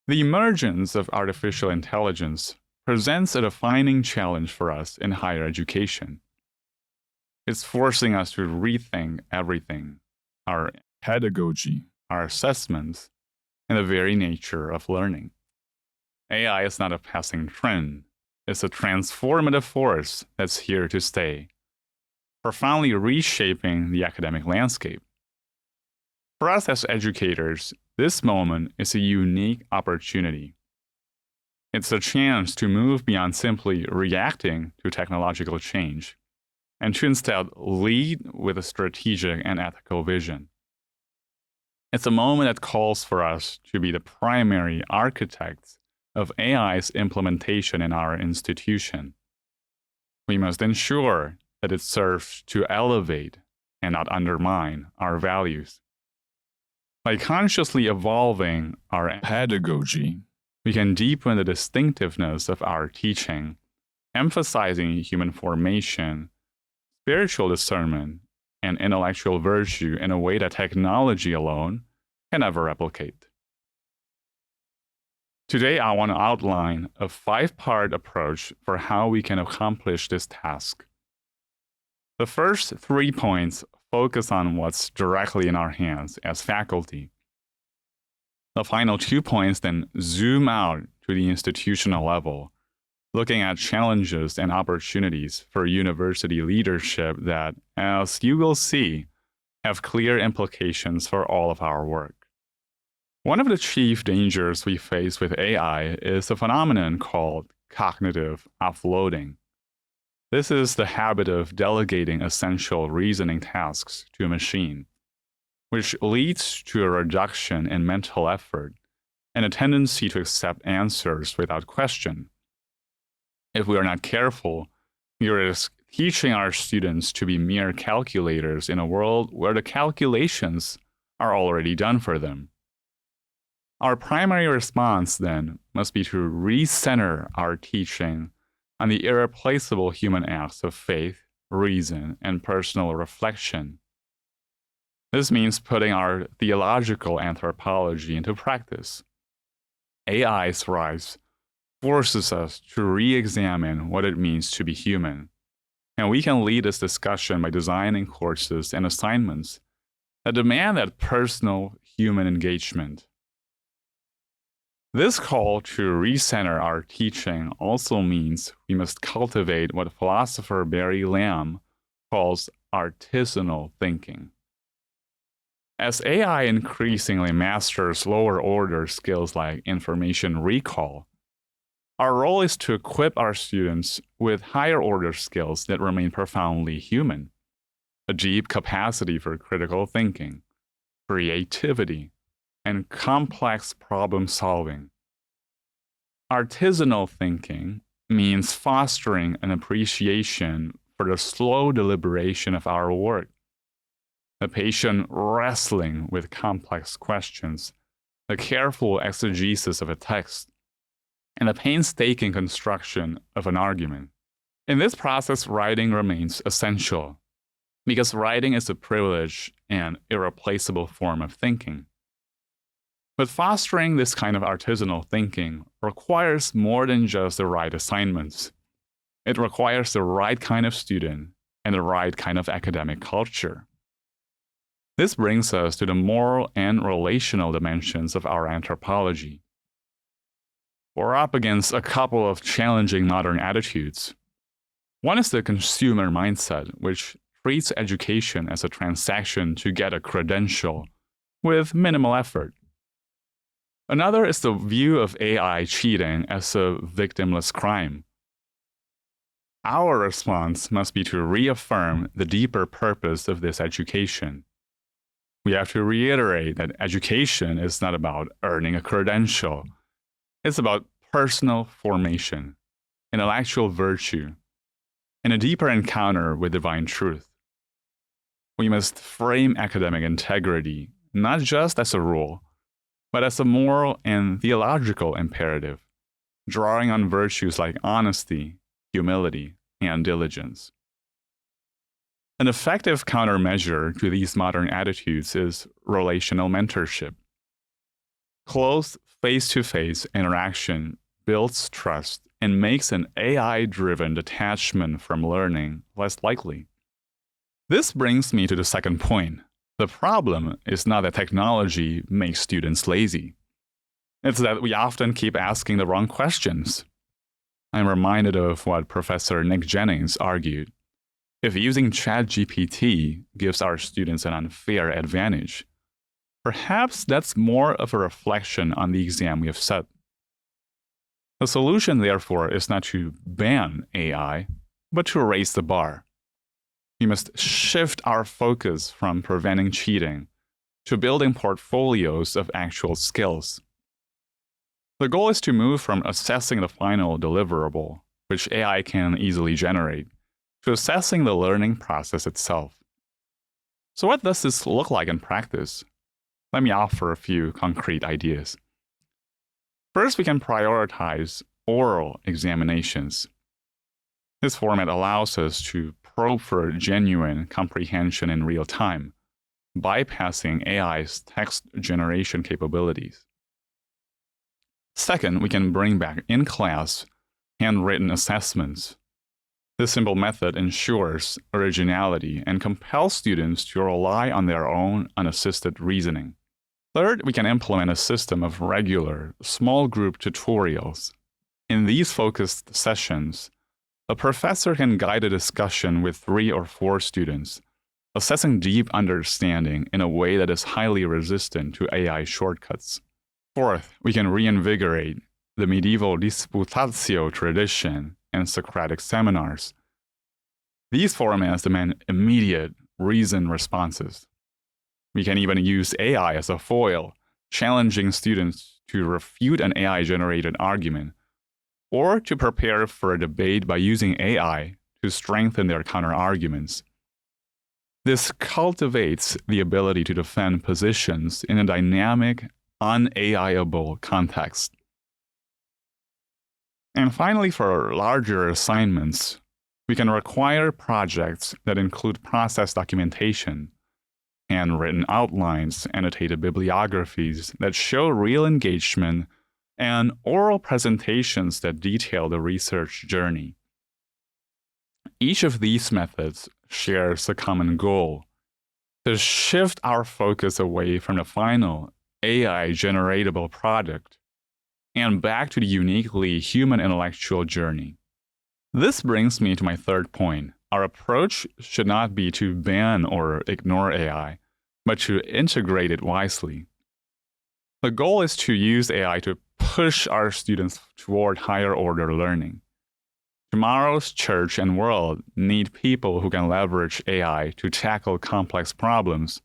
The emergence of artificial intelligence presents a defining challenge for us in higher education. It's forcing us to rethink everything, our pedagogy, our assessments, and the very nature of learning. AI is not a passing trend. It's a transformative force that's here to stay, profoundly reshaping the academic landscape. For us as educators, this moment is a unique opportunity. It's a chance to move beyond simply reacting to technological change and to instead lead with a strategic and ethical vision. It's a moment that calls for us to be the primary architects of AI's implementation in our institution. We must ensure that it serves to elevate and not undermine our values. By consciously evolving our pedagogy, we can deepen the distinctiveness of our teaching, emphasizing human formation, spiritual discernment, and intellectual virtue in a way that technology alone can never replicate. Today, I want to outline a 5-part approach for how we can accomplish this task. The first 3 points focus on what's directly in our hands as faculty. The final 2 points then zoom out to the institutional level, looking at challenges and opportunities for university leadership that, as you will see, have clear implications for all of our work. One of the chief dangers we face with AI is a phenomenon called cognitive offloading. This is the habit of delegating essential reasoning tasks to a machine, which leads to a reduction in mental effort and a tendency to accept answers without question. If we are not careful, we risk teaching our students to be mere calculators in a world where the calculations are already done for them. Our primary response, then, must be to recenter our teaching on the irreplaceable human acts of faith, reason, and personal reflection. This means putting our theological anthropology into practice. AI's rise forces us to re-examine what it means to be human, and we can lead this discussion by designing courses and assignments that demand that personal human engagement. This call to recenter our teaching also means we must cultivate what philosopher Barry Lam calls artisanal thinking. As AI increasingly masters lower order skills like information recall, our role is to equip our students with higher order skills that remain profoundly human: a deep capacity for critical thinking, creativity, and complex problem solving. Artisanal thinking means fostering an appreciation for the slow deliberation of our work, the patient wrestling with complex questions, the careful exegesis of a text, and the painstaking construction of an argument. In this process, writing remains essential, because writing is a privileged and irreplaceable form of thinking. But fostering this kind of artisanal thinking requires more than just the right assignments. It requires the right kind of student and the right kind of academic culture. This brings us to the moral and relational dimensions of our anthropology. We're up against a couple of challenging modern attitudes. One is the consumer mindset, which treats education as a transaction to get a credential with minimal effort. Another is the view of AI cheating as a victimless crime. Our response must be to reaffirm the deeper purpose of this education. We have to reiterate that education is not about earning a credential. It's about personal formation, intellectual virtue, and a deeper encounter with divine truth. We must frame academic integrity not just as a rule, but as a moral and theological imperative, drawing on virtues like honesty, humility, and diligence. An effective countermeasure to these modern attitudes is relational mentorship. Close Face-to-face interaction builds trust and makes an AI-driven detachment from learning less likely. This brings me to the second point. The problem is not that technology makes students lazy. It's that we often keep asking the wrong questions. I'm reminded of what Professor Nick Jennings argued. If using ChatGPT gives our students an unfair advantage, perhaps that's more of a reflection on the exam we have set. The solution, therefore, is not to ban AI, but to raise the bar. We must shift our focus from preventing cheating to building portfolios of actual skills. The goal is to move from assessing the final deliverable, which AI can easily generate, to assessing the learning process itself. So what does this look like in practice? Let me offer a few concrete ideas. First, we can prioritize oral examinations. This format allows us to probe for genuine comprehension in real time, bypassing AI's text generation capabilities. Second, we can bring back in-class handwritten assessments. This simple method ensures originality and compels students to rely on their own unassisted reasoning. Third, we can implement a system of regular, small group tutorials. In these focused sessions, a professor can guide a discussion with 3 or 4 students, assessing deep understanding in a way that is highly resistant to AI shortcuts. Fourth, we can reinvigorate the medieval disputatio tradition and Socratic seminars. These formats demand immediate, reasoned responses. We can even use AI as a foil, challenging students to refute an AI-generated argument, or to prepare for a debate by using AI to strengthen their counter-arguments. This cultivates the ability to defend positions in a dynamic, un-AI-able context. And finally, for larger assignments, we can require projects that include process documentation, handwritten outlines, annotated bibliographies that show real engagement, and oral presentations that detail the research journey. Each of these methods shares a common goal: to shift our focus away from the final AI-generatable product and back to the uniquely human intellectual journey. This brings me to my third point. Our approach should not be to ban or ignore AI, but to integrate it wisely. The goal is to use AI to push our students toward higher order learning. Tomorrow's church and world need people who can leverage AI to tackle complex problems,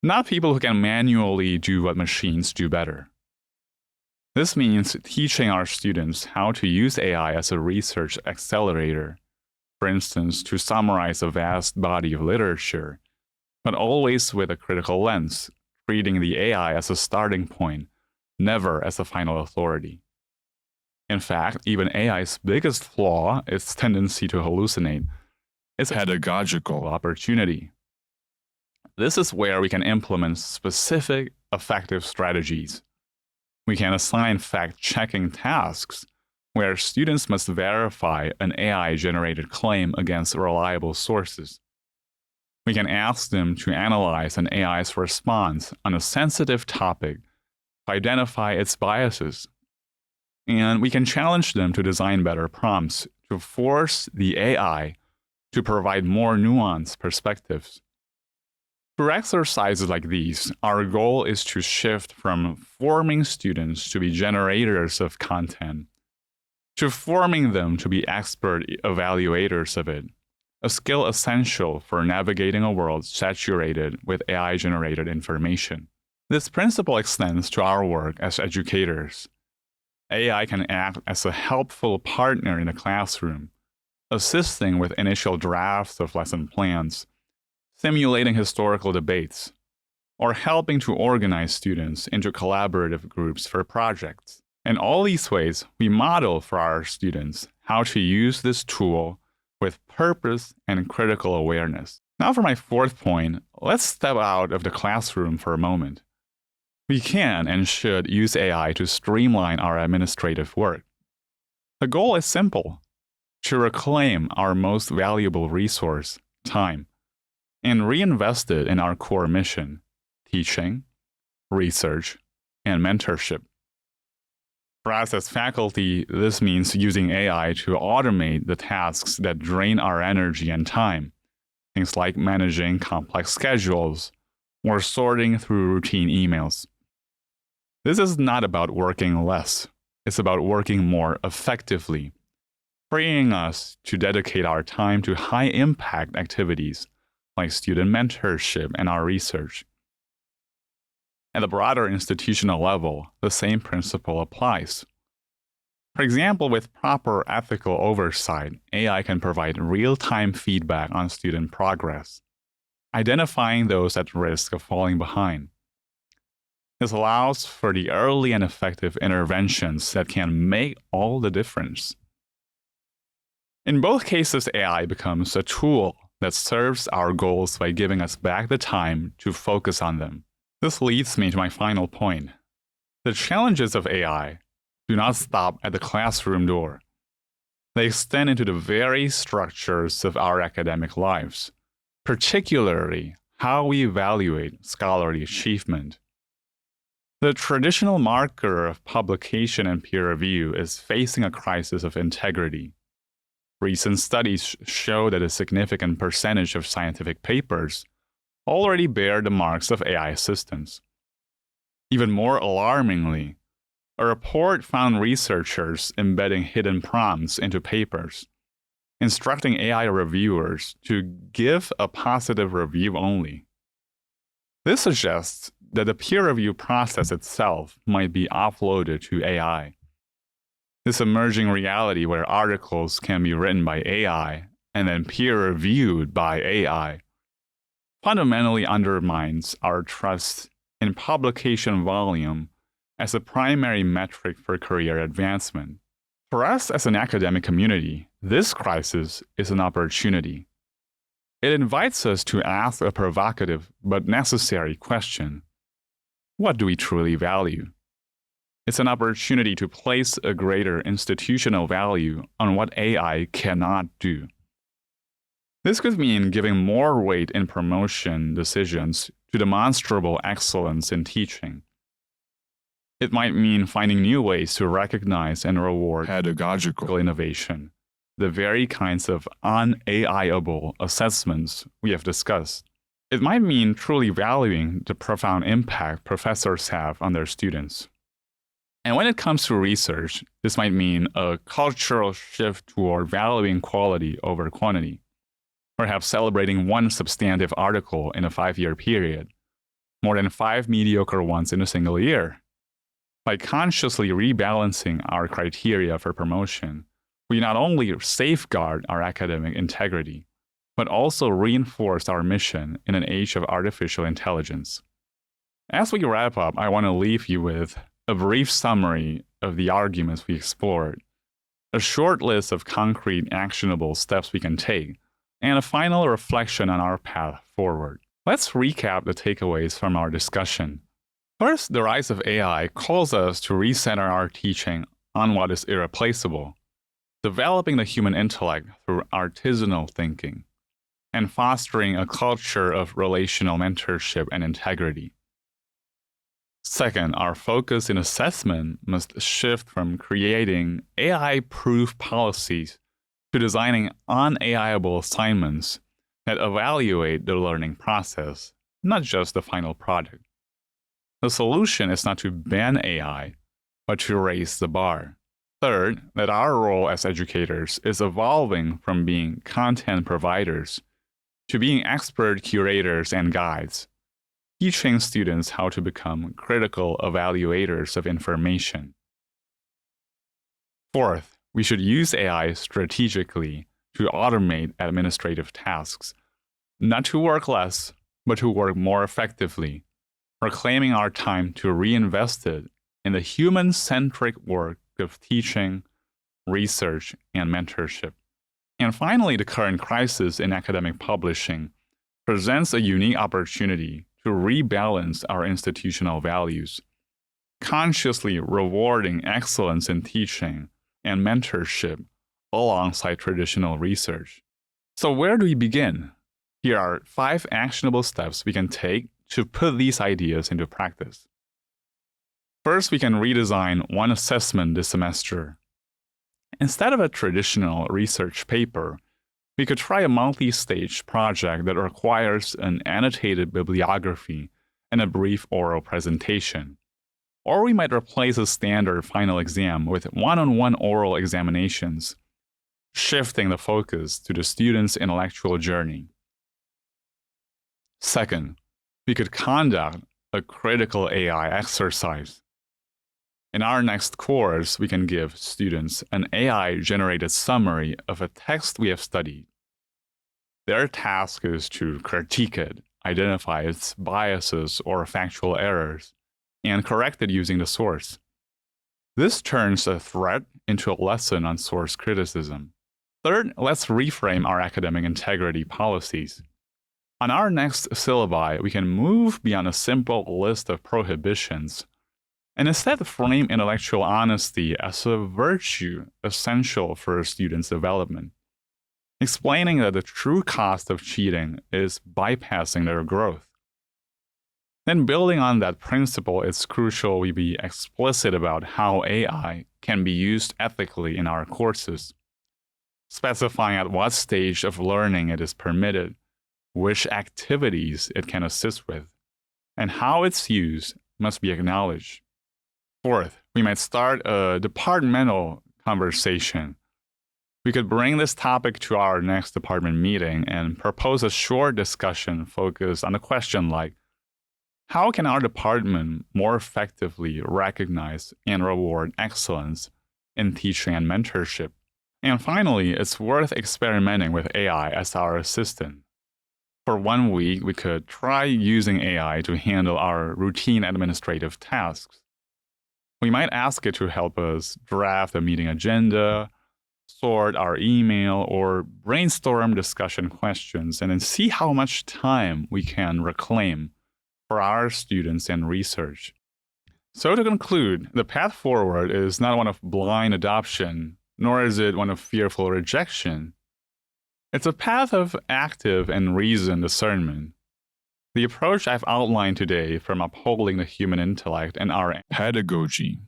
not people who can manually do what machines do better. This means teaching our students how to use AI as a research accelerator, for instance, to summarize a vast body of literature, but always with a critical lens, treating the AI as a starting point, never as a final authority. In fact, even AI's biggest flaw, its tendency to hallucinate, is a pedagogical opportunity. This is where we can implement specific, effective strategies. We can assign fact-checking tasks where students must verify an AI-generated claim against reliable sources. We can ask them to analyze an AI's response on a sensitive topic to identify its biases. And we can challenge them to design better prompts to force the AI to provide more nuanced perspectives. Through exercises like these, our goal is to shift from forming students to be generators of content to forming them to be expert evaluators of it, a skill essential for navigating a world saturated with AI-generated information. This principle extends to our work as educators. AI can act as a helpful partner in the classroom, assisting with initial drafts of lesson plans, simulating historical debates, or helping to organize students into collaborative groups for projects. In all these ways, we model for our students how to use this tool with purpose and critical awareness. Now for my fourth point, let's step out of the classroom for a moment. We can and should use AI to streamline our administrative work. The goal is simple: to reclaim our most valuable resource, time, and reinvest it in our core mission: teaching, research, and mentorship. For us as faculty, this means using AI to automate the tasks that drain our energy and time, things like managing complex schedules or sorting through routine emails. This is not about working less, it's about working more effectively, freeing us to dedicate our time to high-impact activities like student mentorship and our research. At the broader institutional level, the same principle applies. For example, with proper ethical oversight, AI can provide real-time feedback on student progress, identifying those at risk of falling behind. This allows for the early and effective interventions that can make all the difference. In both cases, AI becomes a tool that serves our goals by giving us back the time to focus on them. This leads me to my final point. The challenges of AI do not stop at the classroom door. They extend into the very structures of our academic lives, particularly how we evaluate scholarly achievement. The traditional marker of publication and peer review is facing a crisis of integrity. Recent studies show that a significant percentage of scientific papers already bear the marks of AI assistance. Even more alarmingly, a report found researchers embedding hidden prompts into papers, instructing AI reviewers to give a positive review only. This suggests that the peer review process itself might be offloaded to AI. This emerging reality where articles can be written by AI and then peer reviewed by AI fundamentally undermines our trust in publication volume as a primary metric for career advancement. For us as an academic community, this crisis is an opportunity. It invites us to ask a provocative but necessary question: what do we truly value? It's an opportunity to place a greater institutional value on what AI cannot do. This could mean giving more weight in promotion decisions to demonstrable excellence in teaching. It might mean finding new ways to recognize and reward pedagogical innovation, the very kinds of un-AI-able assessments we have discussed. It might mean truly valuing the profound impact professors have on their students. And when it comes to research, this might mean a cultural shift toward valuing quality over quantity, perhaps celebrating one substantive article in a 5-year period, more than 5 mediocre ones in a single year. By consciously rebalancing our criteria for promotion, we not only safeguard our academic integrity, but also reinforce our mission in an age of artificial intelligence. As we wrap up, I want to leave you with a brief summary of the arguments we explored, a short list of concrete, actionable steps we can take, and a final reflection on our path forward. Let's recap the takeaways from our discussion. First, the rise of AI calls us to recenter our teaching on what is irreplaceable, developing the human intellect through artisanal thinking, and fostering a culture of relational mentorship and integrity. Second, our focus in assessment must shift from creating AI-proof policies to designing un-AI-able assignments that evaluate the learning process, not just the final product. The solution is not to ban AI, but to raise the bar. Third, that our role as educators is evolving from being content providers to being expert curators and guides, teaching students how to become critical evaluators of information. Fourth, we should use AI strategically to automate administrative tasks, not to work less, but to work more effectively, reclaiming our time to reinvest it in the human-centric work of teaching, research, and mentorship. And finally, the current crisis in academic publishing presents a unique opportunity to rebalance our institutional values, consciously rewarding excellence in teaching and mentorship alongside traditional research. So where do we begin? Here are 5 actionable steps we can take to put these ideas into practice. First, we can redesign one assessment this semester. Instead of a traditional research paper, we could try a multi-stage project that requires an annotated bibliography and a brief oral presentation. Or we might replace a standard final exam with one-on-one oral examinations, shifting the focus to the student's intellectual journey. Second, we could conduct a critical AI exercise. In our next course, we can give students an AI-generated summary of a text we have studied. Their task is to critique it, identify its biases or factual errors, and correct it using the source. This turns a threat into a lesson on source criticism. Third, let's reframe our academic integrity policies. On our next syllabi, we can move beyond a simple list of prohibitions and instead frame intellectual honesty as a virtue essential for a student's development, explaining that the true cost of cheating is bypassing their growth. Then building on that principle, it's crucial we be explicit about how AI can be used ethically in our courses, specifying at what stage of learning it is permitted, which activities it can assist with, and how its use must be acknowledged. Fourth, we might start a departmental conversation. We could bring this topic to our next department meeting and propose a short discussion focused on a question like, how can our department more effectively recognize and reward excellence in teaching and mentorship? And finally, it's worth experimenting with AI as our assistant. For 1 week, we could try using AI to handle our routine administrative tasks. We might ask it to help us draft a meeting agenda, sort our email, or brainstorm discussion questions, and then see how much time we can reclaim for our students and research. So to conclude, the path forward is not one of blind adoption, nor is it one of fearful rejection. It's a path of active and reasoned discernment. The approach I've outlined today, from upholding the human intellect and our pedagogy,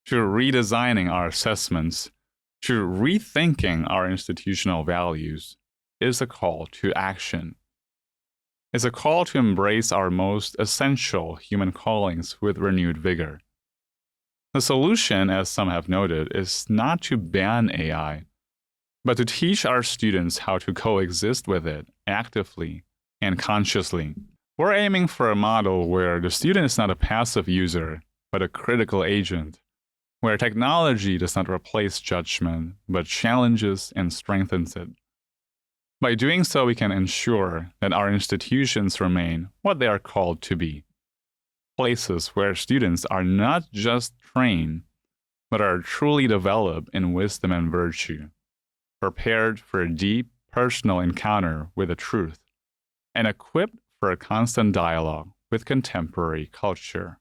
to redesigning our assessments, to rethinking our institutional values, is a call to action. It's a call to embrace our most essential human callings with renewed vigor. The solution, as some have noted, is not to ban AI, but to teach our students how to coexist with it actively and consciously. We're aiming for a model where the student is not a passive user, but a critical agent, where technology does not replace judgment, but challenges and strengthens it. By doing so, we can ensure that our institutions remain what they are called to be, places where students are not just trained, but are truly developed in wisdom and virtue, prepared for a deep personal encounter with the truth, and equipped for a constant dialogue with contemporary culture.